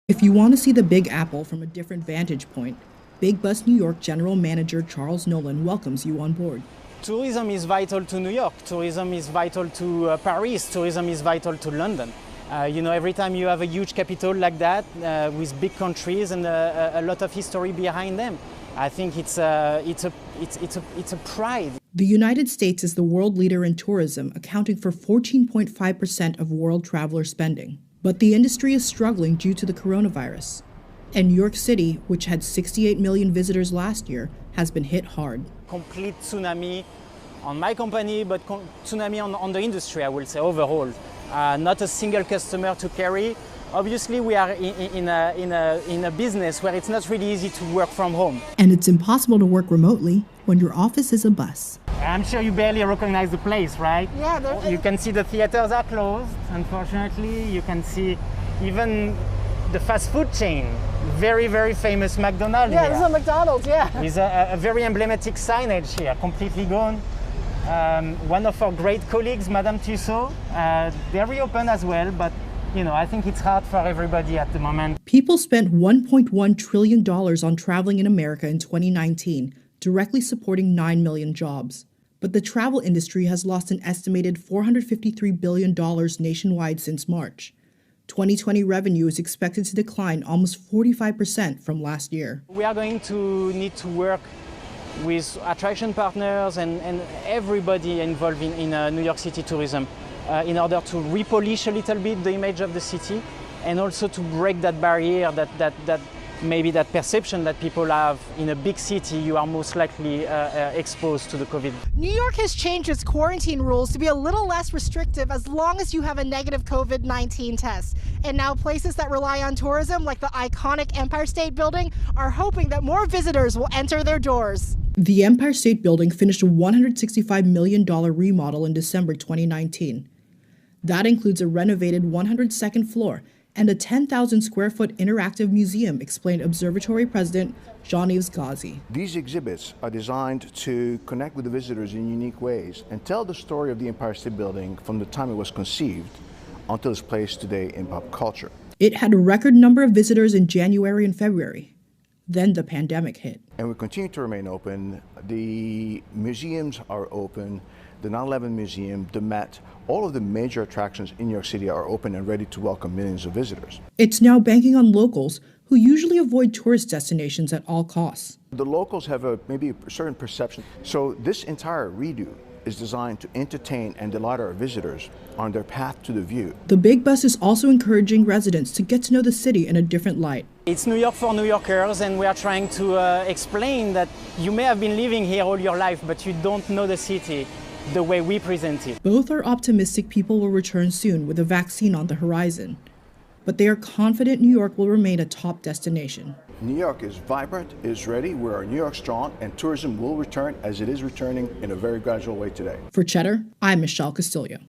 If you want to see the Big Apple from a different vantage point, Big Bus New York General Manager Charles Nolan welcomes you on board. Tourism is vital to New York, tourism is vital to Paris, tourism is vital to London. Every time you have a huge capital like that with big countries and a lot of history behind them, I think it's a pride. The United States is the world leader in tourism, accounting for 14.5% of world traveler spending. But the industry is struggling due to the coronavirus. And New York City, which had 68 million visitors last year, has been hit hard. Complete tsunami on my company, but tsunami on the industry, I will say, overall. Not a single customer to carry. Obviously, we are in a business where it's not really easy to work from home. And it's impossible to work remotely when your office is a bus. I'm sure you barely recognize the place, right? Yeah. You can see the theaters are closed, unfortunately. You can see even the fast food chain, very, very famous McDonald's. Yeah, here. this is a McDonald's, yeah. With a very emblematic signage here, completely gone. One of our great colleagues, Madame Tussaud, they're reopened as well, but I think it's hard for everybody at the moment. People spent $1.1 trillion on traveling in America in 2019, directly supporting 9 million jobs. But the travel industry has lost an estimated $453 billion nationwide since March. 2020 revenue is expected to decline almost 45% from last year. We are going to need to work with attraction partners and everybody involved in New York City tourism in order to repolish a little bit the image of the city and also to break that barrier that maybe that perception that people have in a big city, you are most likely exposed to the COVID. New York has changed its quarantine rules to be a little less restrictive as long as you have a negative COVID-19 test. And now places that rely on tourism, like the iconic Empire State Building, are hoping that more visitors will enter their doors. The Empire State Building finished a $165 million remodel in December 2019. That includes a renovated 102nd floor and a 10,000 square foot interactive museum, explained Observatory President Jean-Yves Ghazi. These exhibits are designed to connect with the visitors in unique ways and tell the story of the Empire State Building from the time it was conceived until its place today in pop culture. It had a record number of visitors in January and February. Then the pandemic hit. And we continue to remain open. The museums are open. The 9/11 Museum, the Met, all of the major attractions in New York City are open and ready to welcome millions of visitors. It's now banking on locals who usually avoid tourist destinations at all costs. The locals have maybe a certain perception. So this entire redo is designed to entertain and delight our visitors on their path to the view. The Big Bus is also encouraging residents to get to know the city in a different light. It's New York for New Yorkers, and we are trying to explain that you may have been living here all your life, but you don't know the city the way we present it. Both are optimistic people will return soon with a vaccine on the horizon. But they are confident New York will remain a top destination. New York is vibrant, is ready, we are New York strong, and tourism will return as it is returning in a very gradual way today. For Cheddar, I'm Michelle Castillo.